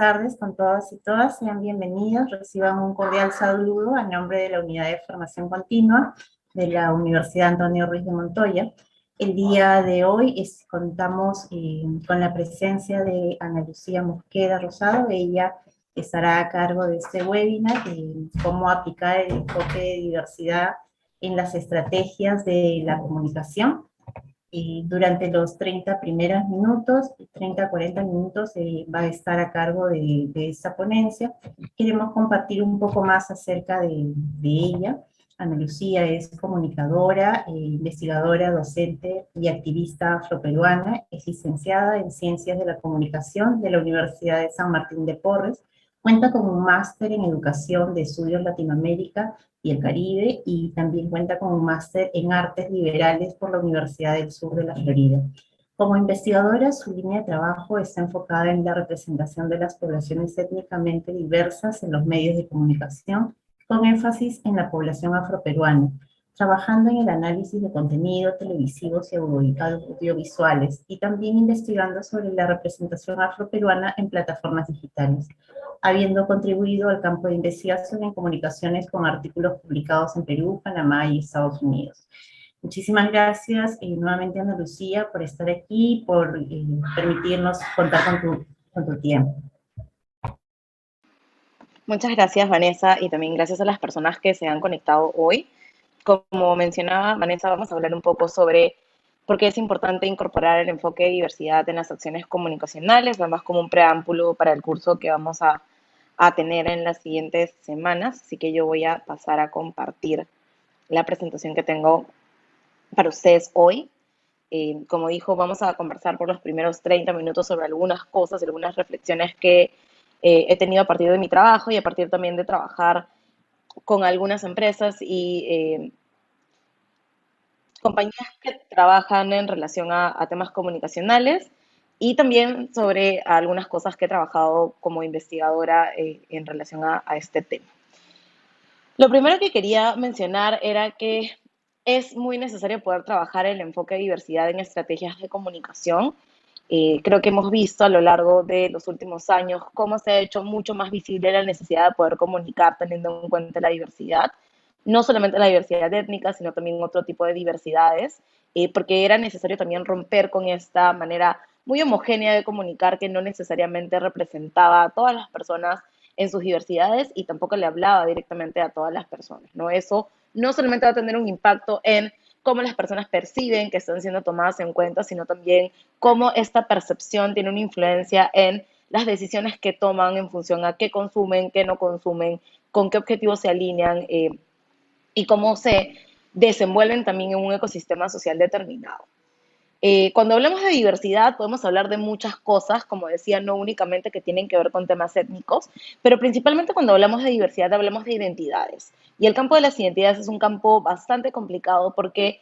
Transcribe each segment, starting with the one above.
tardes con todas y todas. Sean bienvenidos. Reciban un cordial saludo a nombre de la Unidad de Formación Continua de la Universidad Antonio Ruiz de Montoya. El día de hoy contamos con la presencia de Ana Lucía Mosquera Rosado. Ella estará a cargo de este webinar, cómo aplicar el enfoque de diversidad en las estrategias de la comunicación. Durante los 30 primeros minutos, 30 a 40 minutos, va a estar a cargo de esta ponencia. Queremos compartir un poco más acerca de ella. Ana Lucía es comunicadora, investigadora, docente y activista afroperuana. Es licenciada en Ciencias de la Comunicación de la Universidad de San Martín de Porres. Cuenta con un máster en Educación de Estudios Latinoamérica y el Caribe, y también cuenta con un máster en Artes Liberales por la Universidad del Sur de la Florida. Como investigadora, su línea de trabajo está enfocada en la representación de las poblaciones étnicamente diversas en los medios de comunicación, con énfasis en la población afroperuana, trabajando en el análisis de contenido televisivos y audiovisuales, y también investigando sobre la representación afroperuana en plataformas digitales, habiendo contribuido al campo de investigación en comunicaciones con artículos publicados en Perú, Panamá y Estados Unidos. Muchísimas gracias nuevamente, Ana Lucía, por estar aquí, por permitirnos contar con tu tiempo. Muchas gracias, Vanessa, y también gracias a las personas que se han conectado hoy. Como mencionaba Vanessa, vamos a hablar un poco sobre por qué es importante incorporar el enfoque de diversidad en las acciones comunicacionales, además como un preámbulo para el curso que vamos a tener en las siguientes semanas. Así que yo voy a pasar a compartir la presentación que tengo para ustedes hoy. Como dijo, vamos a conversar por los primeros 30 minutos sobre algunas cosas, algunas reflexiones que he tenido a partir de mi trabajo y a partir también de trabajar con algunas empresas y compañías que trabajan en relación a temas comunicacionales, y también sobre algunas cosas que he trabajado como investigadora en relación a este tema. Lo primero que quería mencionar era que es muy necesario poder trabajar el enfoque de diversidad en estrategias de comunicación. Creo que hemos visto a lo largo de los últimos años cómo se ha hecho mucho más visible la necesidad de poder comunicar teniendo en cuenta la diversidad, no solamente la diversidad étnica, sino también otro tipo de diversidades, porque era necesario también romper con esta manera muy homogénea de comunicar que no necesariamente representaba a todas las personas en sus diversidades y tampoco le hablaba directamente a todas las personas, ¿no? Eso no solamente va a tener un impacto en cómo las personas perciben que están siendo tomadas en cuenta, sino también cómo esta percepción tiene una influencia en las decisiones que toman en función a qué consumen, qué no consumen, con qué objetivos se alinean y cómo se desenvuelven también en un ecosistema social determinado. Cuando hablamos de diversidad podemos hablar de muchas cosas, como decía, no únicamente que tienen que ver con temas étnicos, pero principalmente cuando hablamos de diversidad hablamos de identidades. Y el campo de las identidades es un campo bastante complicado porque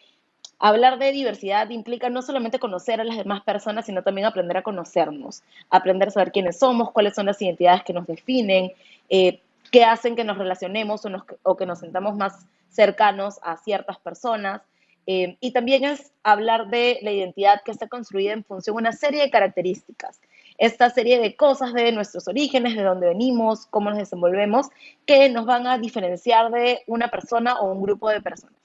hablar de diversidad implica no solamente conocer a las demás personas, sino también aprender a conocernos, aprender a saber quiénes somos, cuáles son las identidades que nos definen, qué hacen que nos relacionemos o que nos sentamos más cercanos a ciertas personas. Y también es hablar de la identidad que está construida en función de una serie de características, esta serie de cosas de nuestros orígenes, de dónde venimos, cómo nos desenvolvemos, que nos van a diferenciar de una persona o un grupo de personas.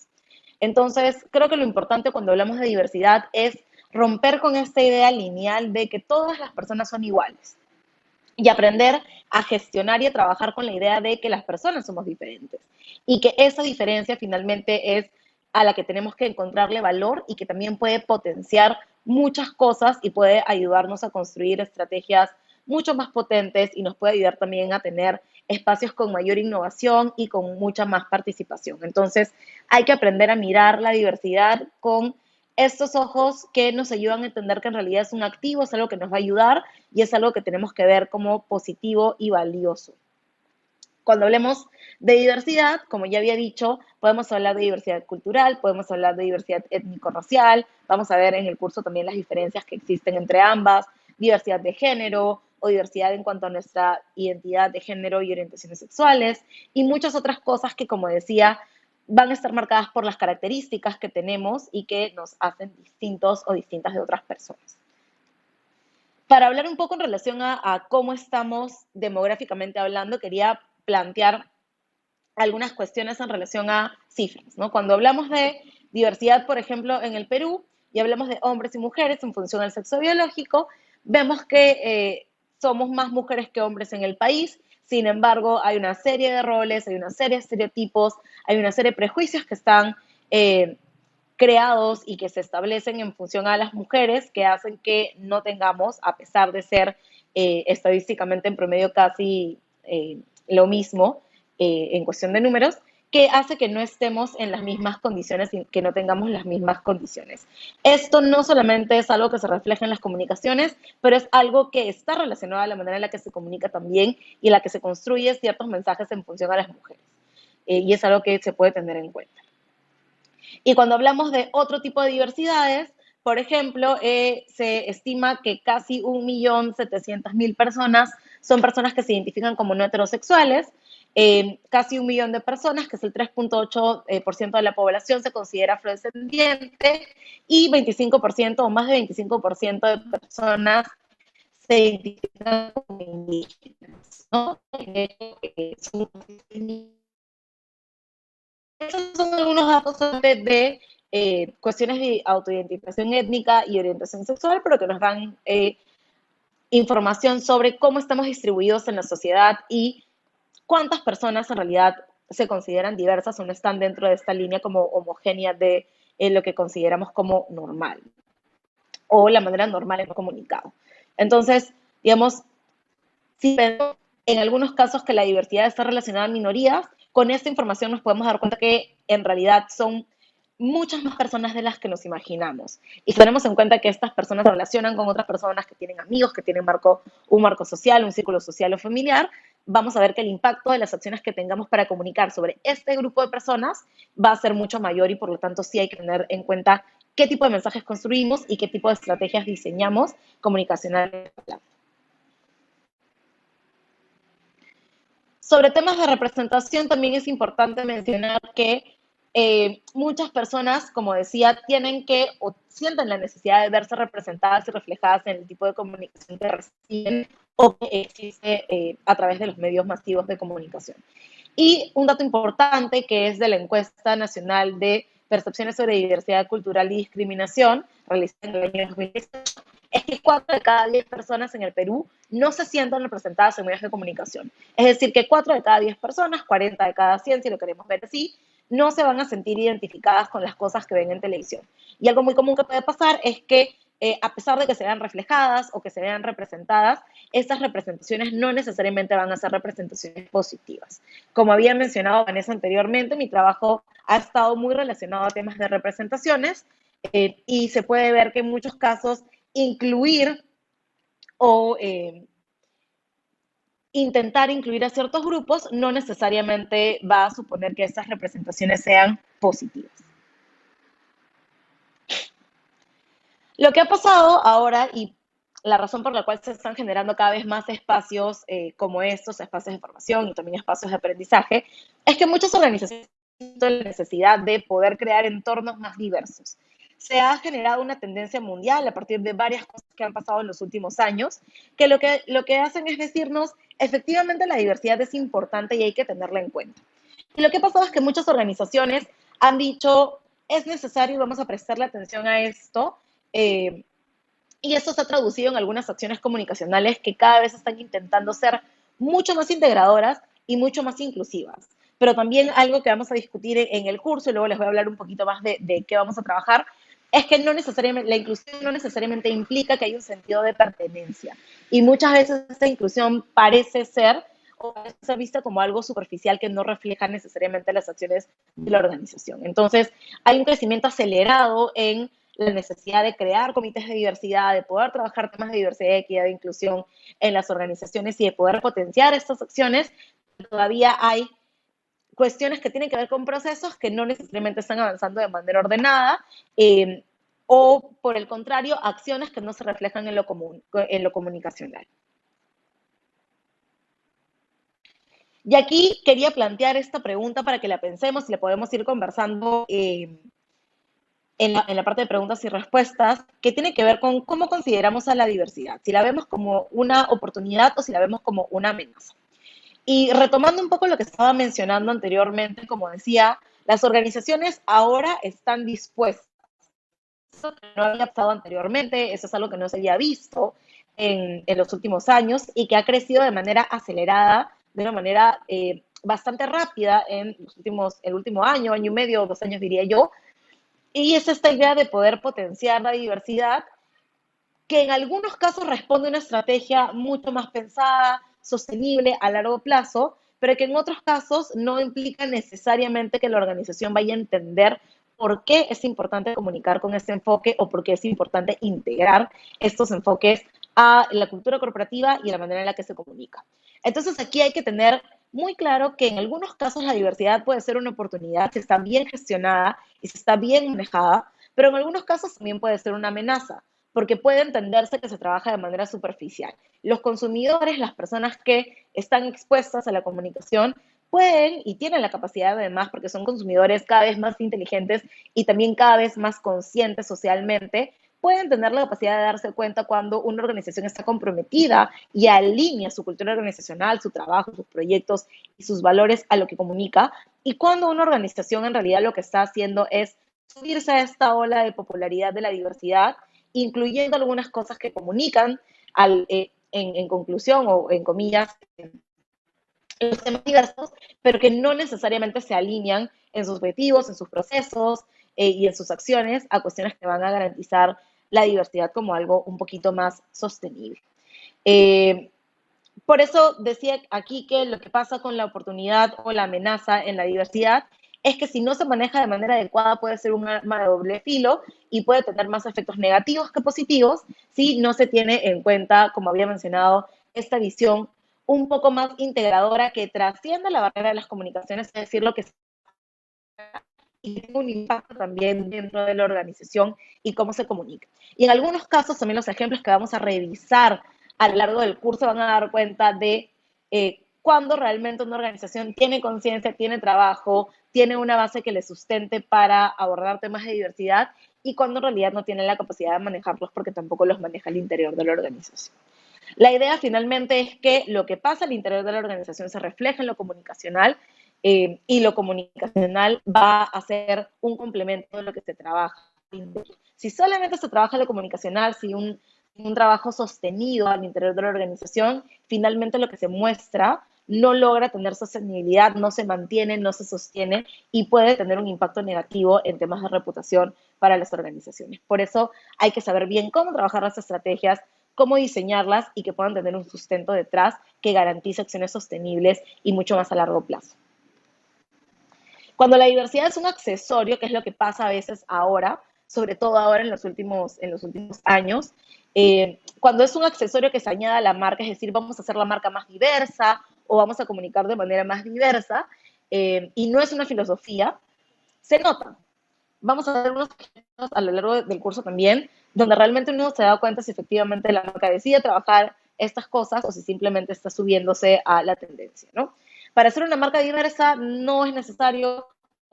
Entonces, creo que lo importante cuando hablamos de diversidad es romper con esta idea lineal de que todas las personas son iguales y aprender a gestionar y a trabajar con la idea de que las personas somos diferentes y que esa diferencia finalmente es a la que tenemos que encontrarle valor y que también puede potenciar muchas cosas y puede ayudarnos a construir estrategias mucho más potentes y nos puede ayudar también a tener espacios con mayor innovación y con mucha más participación. Entonces, hay que aprender a mirar la diversidad con estos ojos que nos ayudan a entender que en realidad es un activo, es algo que nos va a ayudar y es algo que tenemos que ver como positivo y valioso. Cuando hablemos de diversidad, como ya había dicho, podemos hablar de diversidad cultural, podemos hablar de diversidad étnico-racial, vamos a ver en el curso también las diferencias que existen entre ambas, diversidad de género o diversidad en cuanto a nuestra identidad de género y orientaciones sexuales, y muchas otras cosas que, como decía, van a estar marcadas por las características que tenemos y que nos hacen distintos o distintas de otras personas. Para hablar un poco en relación a cómo estamos demográficamente hablando, quería plantear algunas cuestiones en relación a cifras, ¿no? Cuando hablamos de diversidad, por ejemplo, en el Perú, y hablamos de hombres y mujeres en función del sexo biológico, vemos que somos más mujeres que hombres en el país. Sin embargo, hay una serie de roles, hay una serie de estereotipos, hay una serie de prejuicios que están eh, creados y que se establecen en función a las mujeres que hacen que no tengamos, a pesar de ser estadísticamente en promedio casi lo mismo en cuestión de números, que hace que no estemos en las mismas condiciones y que no tengamos las mismas condiciones. Esto no solamente es algo que se refleja en las comunicaciones, pero es algo que está relacionado a la manera en la que se comunica también y en la que se construye ciertos mensajes en función a las mujeres. Y es algo que se puede tener en cuenta. Y cuando hablamos de otro tipo de diversidades, por ejemplo, se estima que casi 1.700.000 personas son personas que se identifican como no heterosexuales, casi 1 millón de personas, que es el 3.8% de la población, se considera afrodescendiente y 25% o más de 25% de personas se identifican como indígenas, ¿no? Estos son algunos datos de cuestiones de autoidentificación étnica y orientación sexual, pero que nos dan información sobre cómo estamos distribuidos en la sociedad y cuántas personas en realidad se consideran diversas o no están dentro de esta línea como homogénea de lo que consideramos como normal o la manera normal en lo comunicado. Entonces, digamos, si vemos en algunos casos que la diversidad está relacionada a minorías, con esta información nos podemos dar cuenta que en realidad son muchas más personas de las que nos imaginamos. Y si tenemos en cuenta que estas personas se relacionan con otras personas que tienen amigos, que tienen un marco social, un círculo social o familiar, vamos a ver que el impacto de las acciones que tengamos para comunicar sobre este grupo de personas va a ser mucho mayor y por lo tanto sí hay que tener en cuenta qué tipo de mensajes construimos y qué tipo de estrategias diseñamos comunicacionales. Sobre temas de representación también es importante mencionar que muchas personas, como decía, tienen que o sienten la necesidad de verse representadas y reflejadas en el tipo de comunicación que reciben o que existe a través de los medios masivos de comunicación. Y un dato importante que es de la encuesta nacional de percepciones sobre diversidad cultural y discriminación, realizada en el año 2018, es que 4 de cada 10 personas en el Perú no se sienten representadas en medios de comunicación. Es decir, que 4 de cada 10 personas, 40 de cada 100, si lo queremos ver así, no se van a sentir identificadas con las cosas que ven en televisión. Y algo muy común que puede pasar es que a pesar de que se vean reflejadas o que se vean representadas, estas representaciones no necesariamente van a ser representaciones positivas. Como había mencionado Vanessa anteriormente, mi trabajo ha estado muy relacionado a temas de representaciones y se puede ver que en muchos casos incluir o intentar incluir a ciertos grupos no necesariamente va a suponer que estas representaciones sean positivas. Lo que ha pasado ahora y la razón por la cual se están generando cada vez más espacios como estos, espacios de formación y también espacios de aprendizaje, es que muchas organizaciones tienen la necesidad de poder crear entornos más diversos. Se ha generado una tendencia mundial a partir de varias cosas que han pasado en los últimos años, que lo que hacen es decirnos, efectivamente la diversidad es importante y hay que tenerla en cuenta. Y lo que ha pasado es que muchas organizaciones han dicho, es necesario y vamos a prestarle atención a esto, eh, y esto se ha traducido en algunas acciones comunicacionales que cada vez están intentando ser mucho más integradoras y mucho más inclusivas. Pero también algo que vamos a discutir en el curso, y luego les voy a hablar un poquito más de qué vamos a trabajar, es que no necesariamente, la inclusión no necesariamente implica que haya un sentido de pertenencia. Y muchas veces esta inclusión parece ser o ser vista como algo superficial que no refleja necesariamente las acciones de la organización. Entonces, hay un crecimiento acelerado en la necesidad de crear comités de diversidad, de poder trabajar temas de diversidad, equidad e inclusión en las organizaciones y de poder potenciar estas acciones. Todavía hay cuestiones que tienen que ver con procesos que no necesariamente están avanzando de manera ordenada o, por el contrario, acciones que no se reflejan en lo comunicacional. Y aquí quería plantear esta pregunta para que la pensemos y la podemos ir conversando en la parte de preguntas y respuestas, que tiene que ver con cómo consideramos a la diversidad, si la vemos como una oportunidad o si la vemos como una amenaza. Y retomando un poco lo que estaba mencionando anteriormente, como decía, las organizaciones ahora están dispuestas. Eso no había pasado anteriormente, eso es algo que no se había visto en los últimos años y que ha crecido de manera acelerada, de una manera bastante rápida en el último año, año y medio, 2 años diría yo. Y es esta idea de poder potenciar la diversidad, que en algunos casos responde a una estrategia mucho más pensada, sostenible a largo plazo, pero que en otros casos no implica necesariamente que la organización vaya a entender por qué es importante comunicar con este enfoque o por qué es importante integrar estos enfoques a la cultura corporativa y a la manera en la que se comunica. Entonces aquí hay que tener muy claro que en algunos casos la diversidad puede ser una oportunidad si está bien gestionada y si está bien manejada, pero en algunos casos también puede ser una amenaza, porque puede entenderse que se trabaja de manera superficial. Los consumidores, las personas que están expuestas a la comunicación, pueden y tienen la capacidad además, porque son consumidores cada vez más inteligentes y también cada vez más conscientes socialmente, pueden tener la capacidad de darse cuenta cuando una organización está comprometida y alinea su cultura organizacional, su trabajo, sus proyectos y sus valores a lo que comunica, y cuando una organización en realidad lo que está haciendo es subirse a esta ola de popularidad de la diversidad, incluyendo algunas cosas que comunican en conclusión o en comillas, los temas diversos, pero que no necesariamente se alinean en sus objetivos, en sus procesos y en sus acciones a cuestiones que van a garantizar la diversidad como algo un poquito más sostenible. Eh, por eso decía aquí que lo que pasa con la oportunidad o la amenaza en la diversidad es que si no se maneja de manera adecuada puede ser un arma de doble filo y puede tener más efectos negativos que positivos si no se tiene en cuenta, como había mencionado, esta visión un poco más integradora que trasciende la barrera de las comunicaciones, es decir, lo que y tiene un impacto también dentro de la organización y cómo se comunica. Y en algunos casos, también los ejemplos que vamos a revisar a lo largo del curso van a dar cuenta de cuándo realmente una organización tiene conciencia, tiene trabajo, tiene una base que le sustente para abordar temas de diversidad y cuando en realidad no tiene la capacidad de manejarlos porque tampoco los maneja al interior de la organización. La idea finalmente es que lo que pasa al interior de la organización se refleja en lo comunicacional y lo comunicacional va a ser un complemento de lo que se trabaja. Si solamente se trabaja lo comunicacional, si un trabajo sostenido al interior de la organización, finalmente lo que se muestra no logra tener sostenibilidad, no se mantiene, no se sostiene y puede tener un impacto negativo en temas de reputación para las organizaciones. Por eso hay que saber bien cómo trabajar las estrategias, cómo diseñarlas y que puedan tener un sustento detrás que garantice acciones sostenibles y mucho más a largo plazo. Cuando la diversidad es un accesorio, que es lo que pasa a veces ahora, sobre todo ahora en los últimos años, cuando es un accesorio que se añade a la marca, es decir, vamos a hacer la marca más diversa o vamos a comunicar de manera más diversa, y no es una filosofía, se nota. Vamos a ver unos ejemplos a lo largo del curso también, donde realmente uno se da cuenta si efectivamente la marca decide trabajar estas cosas o si simplemente está subiéndose a la tendencia, ¿no? Para hacer una marca diversa no es necesario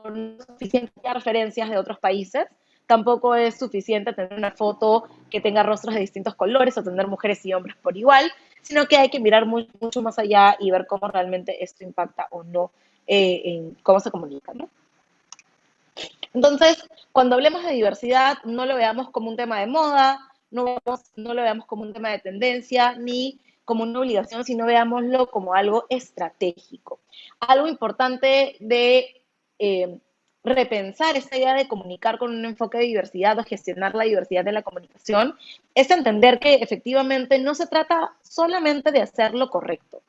no es suficiente referencias de otros países, tampoco es suficiente tener una foto que tenga rostros de distintos colores o tener mujeres y hombres por igual, sino que hay que mirar mucho más allá y ver cómo realmente esto impacta o no en cómo se comunica, ¿no? Entonces, cuando hablemos de diversidad, no lo veamos como un tema de moda, no lo veamos como un tema de tendencia, ni como una obligación, sino veámoslo como algo estratégico. Algo importante de repensar esta idea de comunicar con un enfoque de diversidad o gestionar la diversidad de la comunicación es entender que efectivamente no se trata solamente de hacer lo correcto,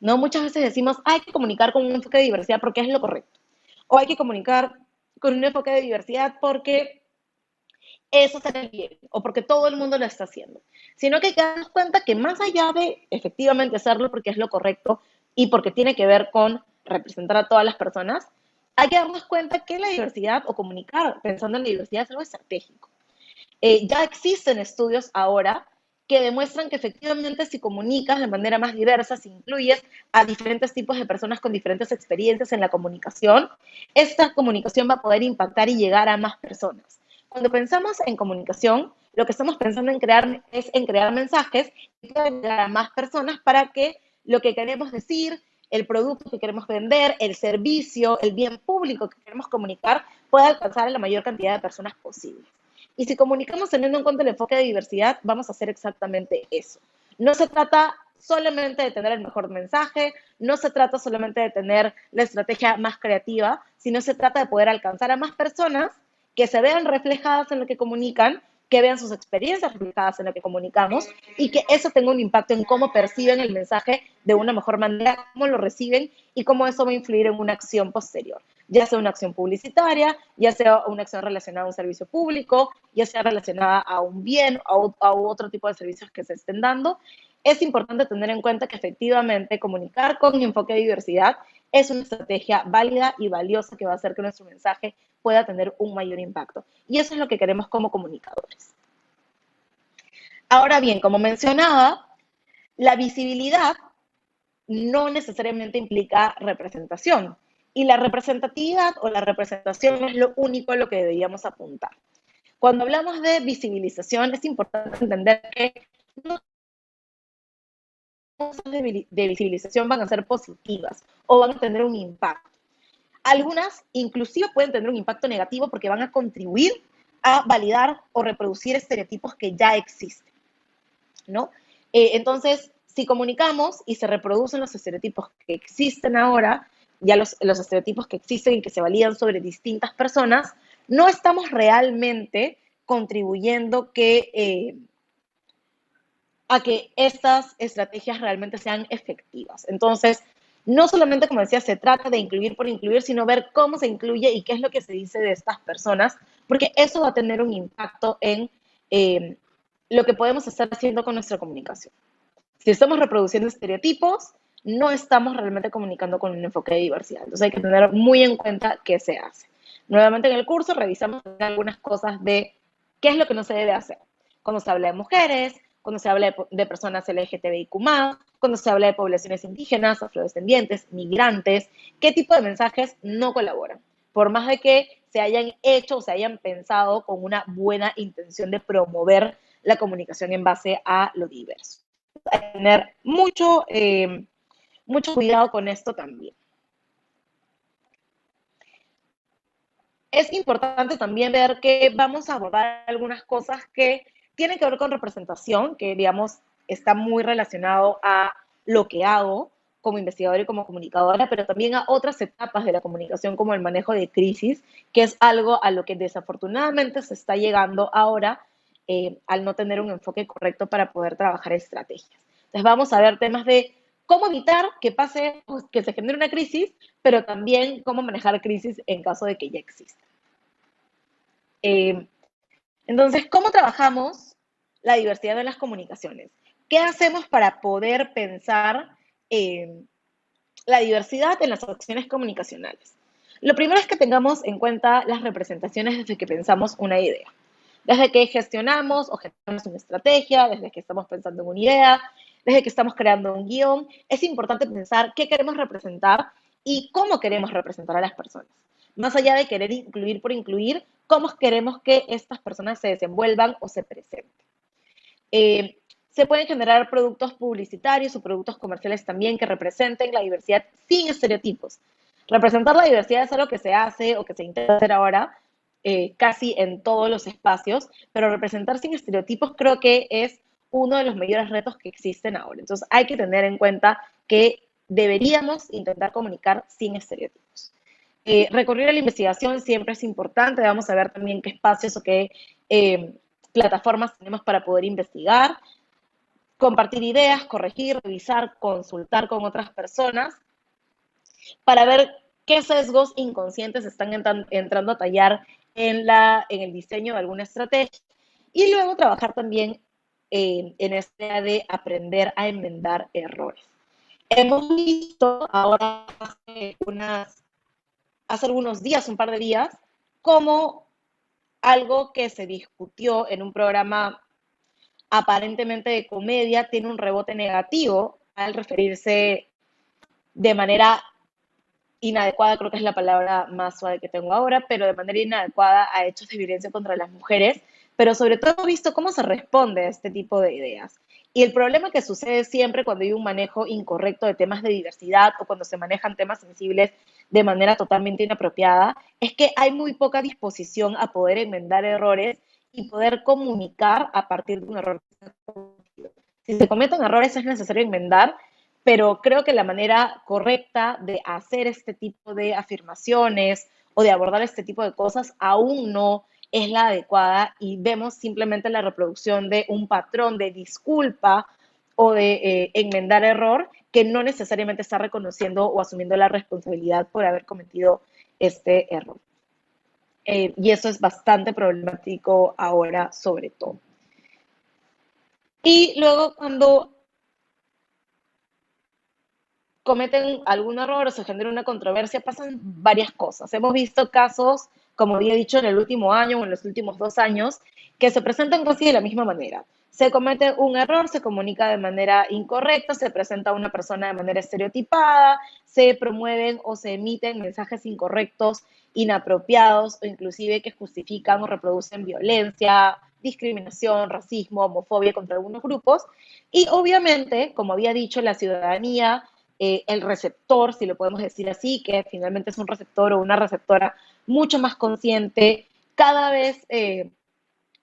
¿no? Muchas veces decimos, hay que comunicar con un enfoque de diversidad porque es lo correcto, o hay que comunicar con un enfoque de diversidad porque eso será el bien o porque todo el mundo lo está haciendo, sino que hay que darnos cuenta que más allá de efectivamente hacerlo porque es lo correcto y porque tiene que ver con representar a todas las personas, hay que darnos cuenta que la diversidad o comunicar pensando en la diversidad es algo estratégico. Ya existen estudios ahora que demuestran que efectivamente si comunicas de manera más diversa, si incluyes a diferentes tipos de personas con diferentes experiencias en la comunicación, esta comunicación va a poder impactar y llegar a más personas. Cuando pensamos en comunicación, lo que estamos pensando en crear es en crear mensajes que puedan llegar a más personas para que lo que queremos decir, el producto que queremos vender, el servicio, el bien público que queremos comunicar, pueda alcanzar a la mayor cantidad de personas posible. Y si comunicamos teniendo en cuenta el enfoque de diversidad, vamos a hacer exactamente eso. No se trata solamente de tener el mejor mensaje, no se trata solamente de tener la estrategia más creativa, sino se trata de poder alcanzar a más personas que se vean reflejadas en lo que comunican, que vean sus experiencias reflejadas en lo que comunicamos y que eso tenga un impacto en cómo perciben el mensaje de una mejor manera, cómo lo reciben y cómo eso va a influir en una acción posterior, ya sea una acción publicitaria, ya sea una acción relacionada a un servicio público, ya sea relacionada a un bien o a otro tipo de servicios que se estén dando. Es importante tener en cuenta que efectivamente comunicar con enfoque de diversidad es una estrategia válida y valiosa que va a hacer que nuestro mensaje pueda tener un mayor impacto. Y eso es lo que queremos como comunicadores. Ahora bien, como mencionaba, la visibilidad no necesariamente implica representación. Y la representatividad o la representación es lo único a lo que deberíamos apuntar. Cuando hablamos de visibilización, es importante entender que no todas las de visibilización van a ser positivas o van a tener un impacto. Algunas inclusive pueden tener un impacto negativo porque van a contribuir a validar o reproducir estereotipos que ya existen, ¿no? Entonces, si comunicamos y se reproducen los estereotipos que existen ahora, ya los estereotipos que existen y que se validan sobre distintas personas, no estamos realmente contribuyendo a que estas estrategias realmente sean efectivas. Entonces, no solamente, como decía, se trata de incluir por incluir, sino ver cómo se incluye y qué es lo que se dice de estas personas, porque eso va a tener un impacto en lo que podemos estar haciendo con nuestra comunicación. Si estamos reproduciendo estereotipos, no estamos realmente comunicando con un enfoque de diversidad. Entonces hay que tener muy en cuenta qué se hace. Nuevamente en el curso revisamos algunas cosas de qué es lo que no se debe hacer. Cuando se habla de mujeres, cuando se habla de personas LGTBIQ+, cuando se habla de poblaciones indígenas, afrodescendientes, migrantes, qué tipo de mensajes no colaboran. Por más de que se hayan hecho o se hayan pensado con una buena intención de promover la comunicación en base a lo diverso. Hay que tener mucho cuidado con esto también. Es importante también ver que vamos a abordar algunas cosas que tienen que ver con representación, que digamos está muy relacionado a lo que hago como investigadora y como comunicadora, pero también a otras etapas de la comunicación como el manejo de crisis, que es algo a lo que desafortunadamente se está llegando ahora al no tener un enfoque correcto para poder trabajar estrategias. Entonces vamos a ver temas de cómo evitar que pase, que se genere una crisis, pero también cómo manejar crisis en caso de que ya exista. Entonces, ¿cómo trabajamos la diversidad de las comunicaciones? ¿Qué hacemos para poder pensar la diversidad en las acciones comunicacionales? Lo primero es que tengamos en cuenta las representaciones desde que pensamos una idea. Desde que gestionamos o gestionamos una estrategia, desde que estamos pensando en una idea, desde que estamos creando un guión, es importante pensar qué queremos representar y cómo queremos representar a las personas. Más allá de querer incluir por incluir, cómo queremos que estas personas se desenvuelvan o se presenten. Se pueden generar productos publicitarios o productos comerciales también que representen la diversidad sin estereotipos. Representar la diversidad es algo que se hace o que se intenta hacer ahora casi en todos los espacios, pero representar sin estereotipos creo que es uno de los mayores retos que existen ahora. Entonces hay que tener en cuenta que deberíamos intentar comunicar sin estereotipos. Recurrir a la investigación siempre es importante. Vamos a ver también qué espacios o qué plataformas tenemos para poder investigar, compartir ideas, corregir, revisar, consultar con otras personas para ver qué sesgos inconscientes están entrando a tallar en el diseño de alguna estrategia y luego trabajar también en esta idea de aprender a enmendar errores. Hemos visto ahora hace algunos días, un par de días, como algo que se discutió en un programa aparentemente de comedia tiene un rebote negativo al referirse de manera inadecuada, creo que es la palabra más suave que tengo ahora, pero de manera inadecuada a hechos de violencia contra las mujeres, pero sobre todo he visto cómo se responde a este tipo de ideas. Y el problema que sucede siempre cuando hay un manejo incorrecto de temas de diversidad o cuando se manejan temas sensibles de manera totalmente inapropiada, es que hay muy poca disposición a poder enmendar errores y poder comunicar a partir de un error. Si se cometen errores es necesario enmendar, pero creo que la manera correcta de hacer este tipo de afirmaciones o de abordar este tipo de cosas aún no es la adecuada y vemos simplemente la reproducción de un patrón de disculpa o de enmendar error que no necesariamente está reconociendo o asumiendo la responsabilidad por haber cometido este error. Y eso es bastante problemático ahora sobre todo. Y luego cuando cometen algún error o se genera una controversia, pasan varias cosas. Hemos visto casos, como había dicho, en el último año o en los últimos 2 años, que se presentan casi de la misma manera. Se comete un error, se comunica de manera incorrecta, se presenta a una persona de manera estereotipada, se promueven o se emiten mensajes incorrectos, inapropiados o inclusive que justifican o reproducen violencia, discriminación, racismo, homofobia contra algunos grupos. Y obviamente, como había dicho, la ciudadanía, el receptor, si lo podemos decir así, que finalmente es un receptor o una receptora mucho más consciente, cada vez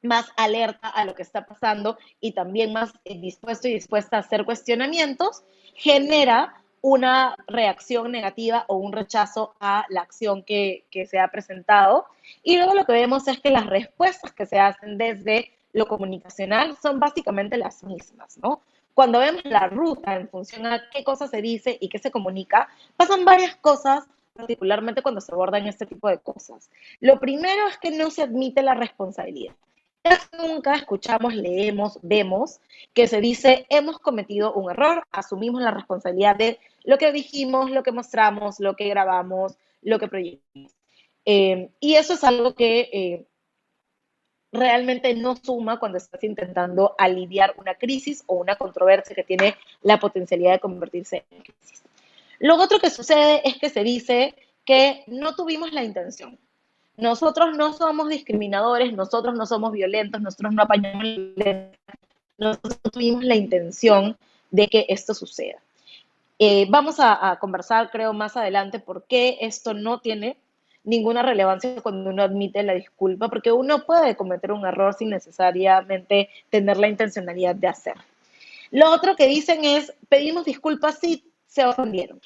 más alerta a lo que está pasando y también más dispuesto y dispuesta a hacer cuestionamientos, genera una reacción negativa o un rechazo a la acción que se ha presentado. Y luego lo que vemos es que las respuestas que se hacen desde lo comunicacional son básicamente las mismas, ¿no? Cuando vemos la ruta en función a qué cosa se dice y qué se comunica, pasan varias cosas, particularmente cuando se abordan este tipo de cosas. Lo primero es que no se admite la responsabilidad. Nunca escuchamos, leemos, vemos que se dice hemos cometido un error, asumimos la responsabilidad de lo que dijimos, lo que mostramos, lo que grabamos, lo que proyectamos. Y eso es algo que realmente no suma cuando estás intentando aliviar una crisis o una controversia que tiene la potencialidad de convertirse en crisis. Lo otro que sucede es que se dice que no tuvimos la intención. Nosotros no somos discriminadores, nosotros no somos violentos, nosotros no apañamos la violencia, nosotros no tuvimos la intención de que esto suceda. Vamos a conversar, creo, más adelante por qué esto no tiene ninguna relevancia cuando uno admite la disculpa, porque uno puede cometer un error sin necesariamente tener la intencionalidad de hacerlo. Lo otro que dicen es, pedimos disculpas si se ofendieron,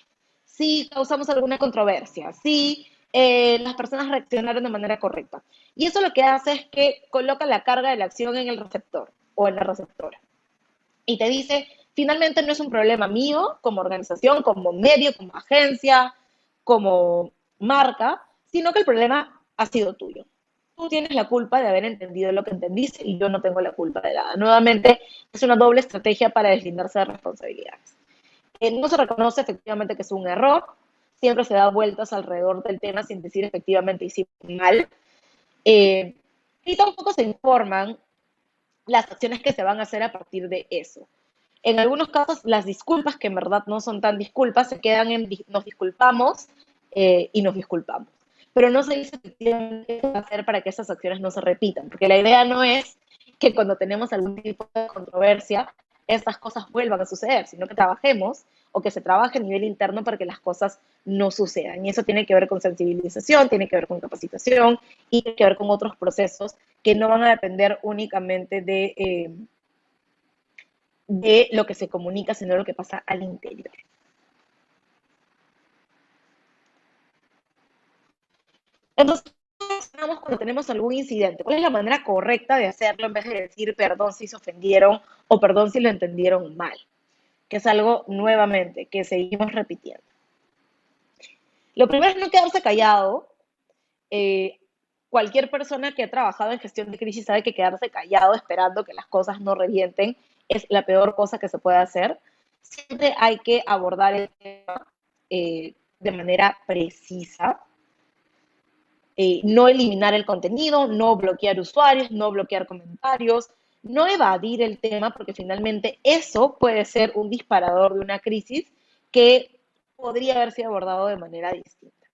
si causamos alguna controversia, si las personas reaccionaron de manera correcta. Y eso lo que hace es que coloca la carga de la acción en el receptor o en la receptora. Y te dice, finalmente no es un problema mío como organización, como medio, como agencia, como marca, sino que el problema ha sido tuyo. Tú tienes la culpa de haber entendido lo que entendiste y yo no tengo la culpa de nada. Nuevamente, es una doble estrategia para deslindarse de responsabilidades. No se reconoce efectivamente que es un error, siempre se da vueltas alrededor del tema sin decir efectivamente hicimos mal, y tampoco se informan las acciones que se van a hacer a partir de eso. En algunos casos, las disculpas, que en verdad no son tan disculpas, se quedan en nos disculpamos y nos disculpamos. Pero no se dice efectivamente qué va a hacer para que esas acciones no se repitan, porque la idea no es que cuando tenemos algún tipo de controversia, estas cosas vuelvan a suceder, sino que trabajemos o que se trabaje a nivel interno para que las cosas no sucedan. Y eso tiene que ver con sensibilización, tiene que ver con capacitación y tiene que ver con otros procesos que no van a depender únicamente de lo que se comunica, sino lo que pasa al interior. Entonces, cuando tenemos algún incidente, ¿cuál es la manera correcta de hacerlo en vez de decir perdón si se ofendieron o perdón si lo entendieron mal? Que es algo nuevamente que seguimos repitiendo. Lo primero es no quedarse callado. Cualquier persona que ha trabajado en gestión de crisis sabe que quedarse callado esperando que las cosas no revienten es la peor cosa que se puede hacer. Siempre hay que abordar el tema de manera precisa. No eliminar el contenido, no bloquear usuarios, no bloquear comentarios, no evadir el tema, porque finalmente eso puede ser un disparador de una crisis que podría haber sido abordado de manera distinta.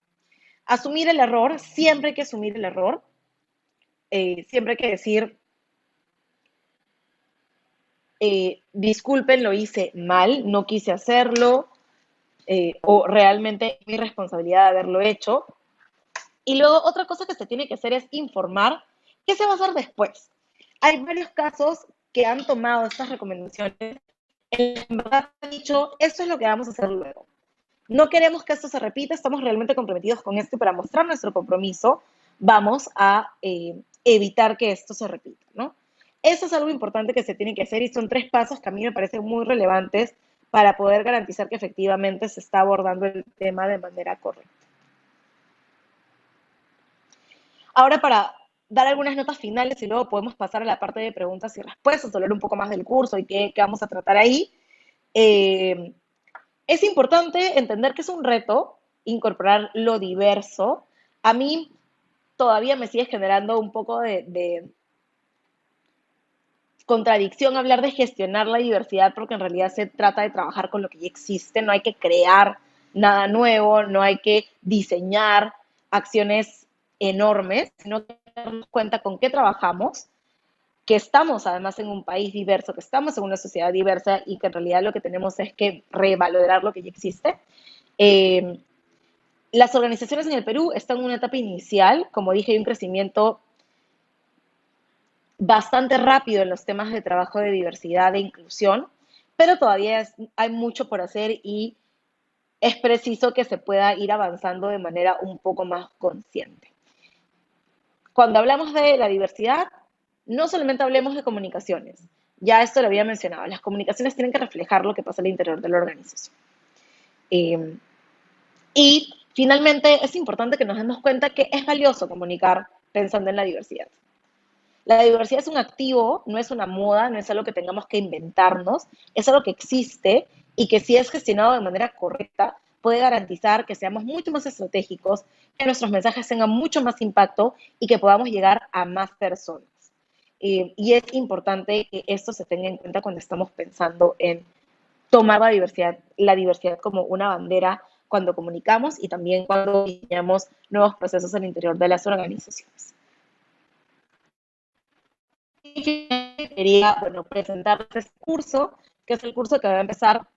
Asumir el error, siempre hay que asumir el error, siempre hay que decir, disculpen, lo hice mal, no quise hacerlo, o realmente es mi responsabilidad de haberlo hecho. Y luego otra cosa que se tiene que hacer es informar qué se va a hacer después. Hay varios casos que han tomado estas recomendaciones, en verdad han dicho, esto es lo que vamos a hacer luego. No queremos que esto se repita, estamos realmente comprometidos con esto y para mostrar nuestro compromiso vamos a evitar que esto se repita, ¿no? Eso es algo importante que se tiene que hacer y son 3 pasos que a mí me parecen muy relevantes para poder garantizar que efectivamente se está abordando el tema de manera correcta. Ahora, para dar algunas notas finales y luego podemos pasar a la parte de preguntas y respuestas, hablar un poco más del curso y qué vamos a tratar ahí. Eh, es importante entender que es un reto incorporar lo diverso. A mí todavía me sigue generando un poco de contradicción hablar de gestionar la diversidad porque en realidad se trata de trabajar con lo que ya existe, no hay que crear nada nuevo, no hay que diseñar acciones enormes, sino que darnos cuenta con qué trabajamos, que estamos además en un país diverso, que estamos en una sociedad diversa y que en realidad lo que tenemos es que revalorar lo que ya existe. Eh, las organizaciones en el Perú están en una etapa inicial, como dije, hay un crecimiento bastante rápido en los temas de trabajo de diversidad e inclusión, pero todavía hay mucho por hacer y es preciso que se pueda ir avanzando de manera un poco más consciente. Cuando hablamos de la diversidad, no solamente hablemos de comunicaciones, ya esto lo había mencionado, las comunicaciones tienen que reflejar lo que pasa al interior de la organización. Y finalmente es importante que nos demos cuenta que es valioso comunicar pensando en la diversidad. La diversidad es un activo, no es una moda, no es algo que tengamos que inventarnos, es algo que existe y que si es gestionado de manera correcta puede garantizar que seamos mucho más estratégicos, que nuestros mensajes tengan mucho más impacto y que podamos llegar a más personas. Y es importante que esto se tenga en cuenta cuando estamos pensando en tomar la diversidad como una bandera cuando comunicamos y también cuando diseñamos nuevos procesos al interior de las organizaciones. Quería, bueno, presentarles este curso, que es el curso que va a empezar,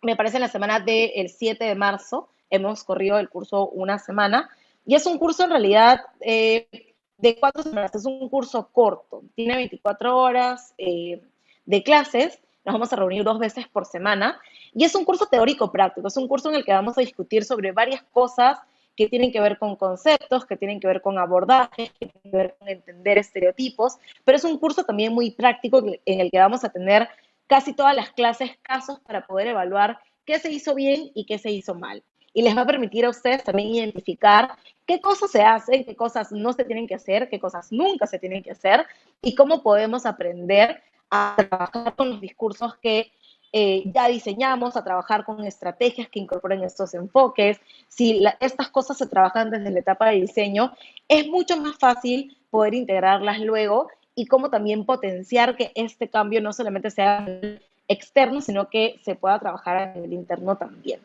me parece, en la semana del 7 de marzo. Hemos corrido el curso una semana y es un curso en realidad de 4 semanas. Es un curso corto, tiene 24 horas de clases. Nos vamos a reunir 2 veces por semana y es un curso teórico práctico. Es un curso en el que vamos a discutir sobre varias cosas que tienen que ver con conceptos, que tienen que ver con abordajes, que tienen que ver con entender estereotipos, pero es un curso también muy práctico en el que vamos a tener casi todas las clases casos para poder evaluar qué se hizo bien y qué se hizo mal. Y les va a permitir a ustedes también identificar qué cosas se hacen, qué cosas no se tienen que hacer, qué cosas nunca se tienen que hacer y cómo podemos aprender a trabajar con los discursos que ya diseñamos, a trabajar con estrategias que incorporen estos enfoques. Si estas cosas se trabajan desde la etapa de diseño, es mucho más fácil poder integrarlas luego y cómo también potenciar que este cambio no solamente sea externo, sino que se pueda trabajar a nivel interno también.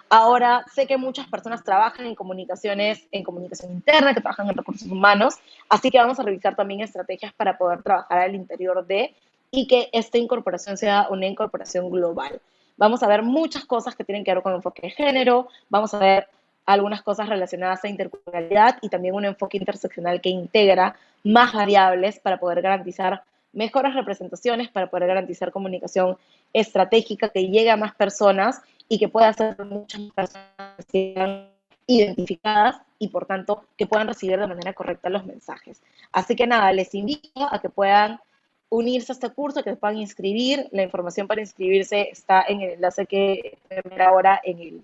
Ahora, sé que muchas personas trabajan en comunicaciones, en comunicación interna, que trabajan en recursos humanos, así que vamos a revisar también estrategias para poder trabajar al interior de y que esta incorporación sea una incorporación global. Vamos a ver muchas cosas que tienen que ver con enfoque de género, vamos a ver algunas cosas relacionadas a interculturalidad y también un enfoque interseccional que integra más variables para poder garantizar mejores representaciones, para poder garantizar comunicación estratégica que llegue a más personas y que pueda hacer muchas personas que sean identificadas y por tanto que puedan recibir de manera correcta los mensajes. Así que nada, les invito a que puedan unirse a este curso, que se puedan inscribir. La información para inscribirse está en el enlace que pueden ver ahora en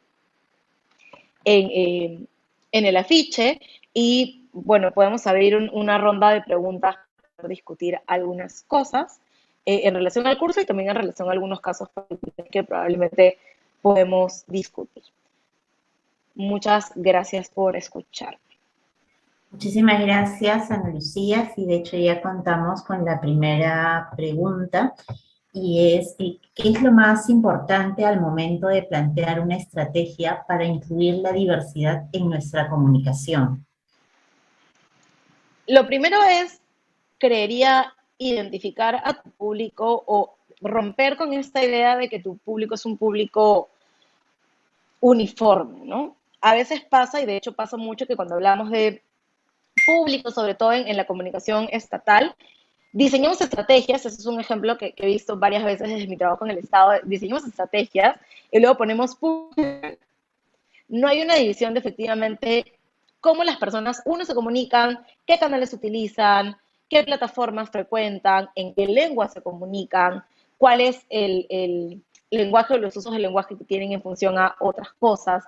el afiche y bueno, podemos abrir una ronda de preguntas para discutir algunas cosas en relación al curso y también en relación a algunos casos que probablemente podemos discutir. Muchas gracias por escuchar. Muchísimas gracias, Ana Lucía. Sí, de hecho ya contamos con la primera pregunta. y es ¿qué es lo más importante al momento de plantear una estrategia para incluir la diversidad en nuestra comunicación? Lo primero es, creería, identificar a tu público o romper con esta idea de que tu público es un público uniforme, ¿no? A veces pasa, y de hecho pasa mucho, que cuando hablamos de público, sobre todo en la comunicación estatal, diseñamos estrategias, ese es un ejemplo que he visto varias veces desde mi trabajo en el Estado, diseñamos estrategias y luego ponemos público. No hay una división de efectivamente cómo las personas, uno, se comunican, qué canales utilizan, qué plataformas frecuentan, en qué lengua se comunican, cuál es el lenguaje o los usos del lenguaje que tienen en función a otras cosas.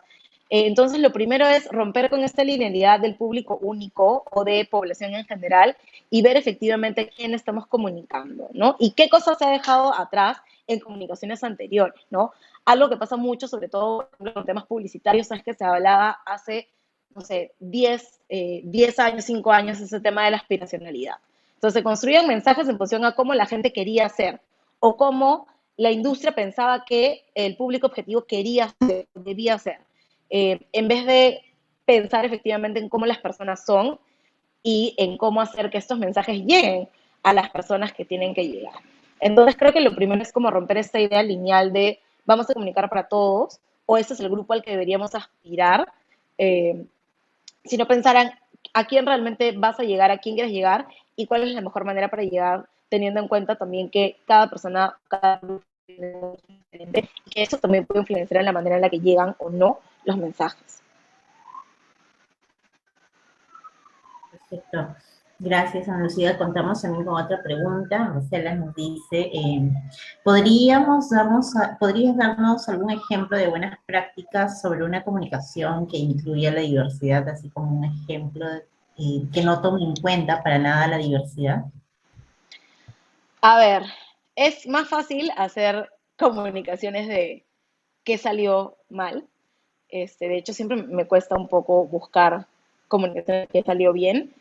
Entonces, lo primero es romper con esta linealidad del público único o de población en general y ver efectivamente quién estamos comunicando, ¿no? Y qué cosas se ha dejado atrás en comunicaciones anteriores, ¿no? Algo que pasa mucho, sobre todo en temas publicitarios, es que se hablaba hace, no sé, 10 años, 5 años, ese tema de la aspiracionalidad. Entonces, se construían mensajes en función a cómo la gente quería ser o cómo la industria pensaba que el público objetivo quería ser, debía ser, en vez de pensar efectivamente en cómo las personas son y en cómo hacer que estos mensajes lleguen a las personas que tienen que llegar. Entonces creo que lo primero es como romper esta idea lineal de vamos a comunicar para todos o este es el grupo al que deberíamos aspirar, eh, sino pensar en a quién realmente vas a llegar, a quién quieres llegar y cuál es la mejor manera para llegar, teniendo en cuenta también que cada persona, cada grupo es diferente y que eso también puede influenciar en la manera en la que llegan o no los mensajes. Perfecto. Gracias, Ana Lucía. Contamos también con otra pregunta. Marcela nos dice, ¿podrías darnos algún ejemplo de buenas prácticas sobre una comunicación que incluya la diversidad, así como un ejemplo que no tome en cuenta para nada la diversidad? A ver, es más fácil hacer comunicaciones de qué salió mal. De hecho, siempre me cuesta un poco buscar comunicaciones que salió bien.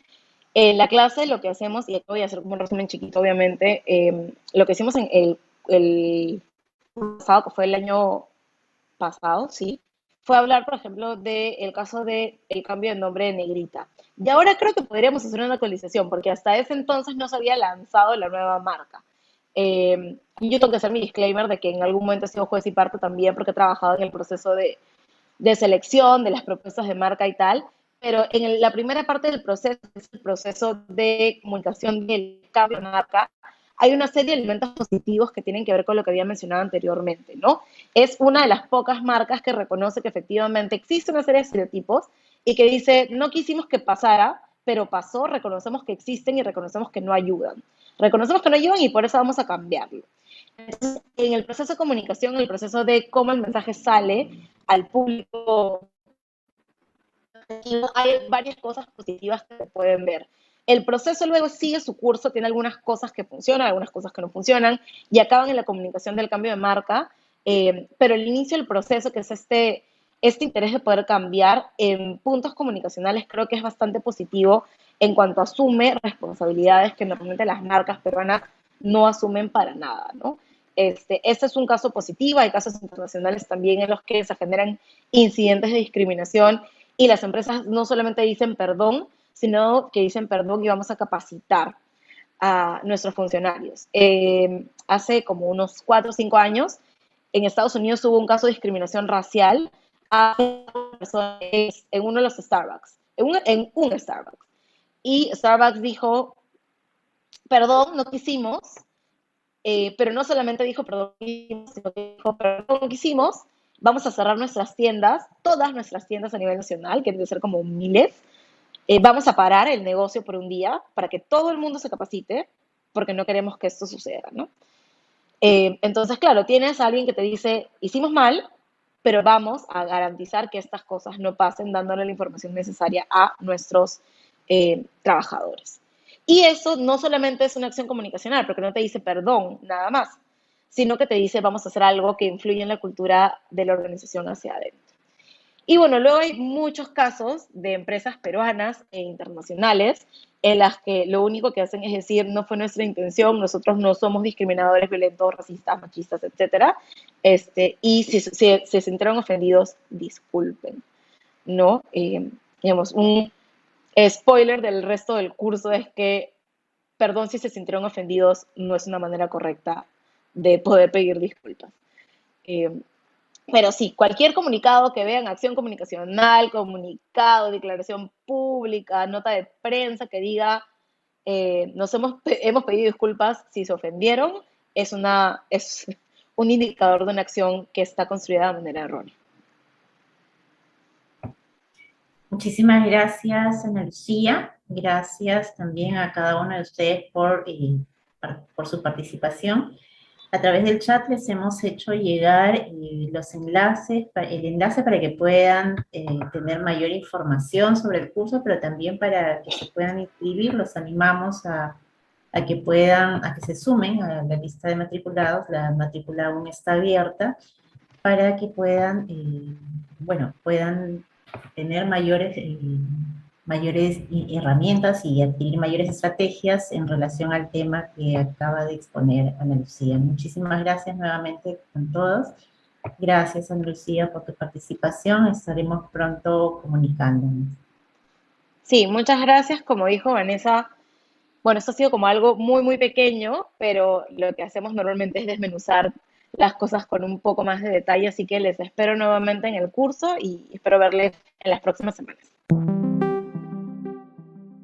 En la clase lo que hacemos, y voy a hacer como un resumen chiquito, obviamente, lo que hicimos en el pasado, que fue el año pasado, sí, fue hablar, por ejemplo, del caso del cambio de nombre de Negrita. Y ahora creo que podríamos hacer una actualización, porque hasta ese entonces no se había lanzado la nueva marca. Yo tengo que hacer mi disclaimer de que en algún momento he sido juez y parte también, porque he trabajado en el proceso de selección, de las propuestas de marca y tal, pero en la primera parte del proceso, que es el proceso de comunicación del cambio de marca, hay una serie de elementos positivos que tienen que ver con lo que había mencionado anteriormente, ¿no? Es una de las pocas marcas que reconoce que efectivamente existe una serie de estereotipos y que dice, no quisimos que pasara, pero pasó, reconocemos que existen y reconocemos que no ayudan. Reconocemos que no ayudan y por eso vamos a cambiarlo. Entonces, en el proceso de comunicación, en el proceso de cómo el mensaje sale al público, hay varias cosas positivas que se pueden ver. El proceso luego sigue su curso, tiene algunas cosas que funcionan, algunas cosas que no funcionan, y acaban en la comunicación del cambio de marca, pero el inicio del proceso, que es este interés de poder cambiar en puntos comunicacionales, creo que es bastante positivo en cuanto asume responsabilidades que normalmente las marcas peruanas no asumen para nada, ¿no? Este es un caso positivo, hay casos internacionales también en los que se generan incidentes de discriminación y las empresas no solamente dicen perdón, sino que dicen perdón y vamos a capacitar a nuestros funcionarios. Hace como unos 4 o 5 años, en Estados Unidos hubo un caso de discriminación racial a personas en uno de los Starbucks, en un Starbucks. Y Starbucks dijo, perdón, no quisimos, pero no solamente dijo perdón, sino que dijo perdón, no quisimos, vamos a cerrar nuestras tiendas, todas nuestras tiendas a nivel nacional, que debe ser como miles, vamos a parar el negocio por un día para que todo el mundo se capacite, porque no queremos que esto suceda, ¿no? Entonces, claro, tienes a alguien que te dice, hicimos mal, pero vamos a garantizar que estas cosas no pasen dándole la información necesaria a nuestros trabajadores. Y eso no solamente es una acción comunicacional, porque no te dice perdón, nada más, sino que te dice vamos a hacer algo que influye en la cultura de la organización hacia adentro. Y bueno, luego hay muchos casos de empresas peruanas e internacionales en las que lo único que hacen es decir, no fue nuestra intención, nosotros no somos discriminadores, violentos, racistas, machistas, etcétera, y si se sintieron ofendidos, disculpen, ¿no? Digamos, un spoiler del resto del curso es que, perdón si se sintieron ofendidos, no es una manera correcta de poder pedir disculpas. Eh, pero sí, cualquier comunicado que vean, acción comunicacional, comunicado, declaración pública, nota de prensa que diga hemos pedido disculpas si se ofendieron, es un indicador de una acción que está construida de manera errónea. Muchísimas gracias, Ana Lucía. Gracias también a cada uno de ustedes por su participación. A través del chat les hemos hecho llegar los enlaces, el enlace para que puedan tener mayor información sobre el curso, pero también para que se puedan inscribir. Los animamos a que se sumen a la lista de matriculados. La matrícula aún está abierta para que puedan, puedan tener mayores herramientas y adquirir mayores estrategias en relación al tema que acaba de exponer Ana Lucía. Muchísimas gracias nuevamente con todos. Gracias, Ana Lucía, por tu participación. Estaremos pronto comunicándonos. Sí, muchas gracias. Como dijo Vanessa, bueno, esto ha sido como algo muy, muy pequeño, pero lo que hacemos normalmente es desmenuzar las cosas con un poco más de detalle, así que les espero nuevamente en el curso y espero verles en las próximas semanas.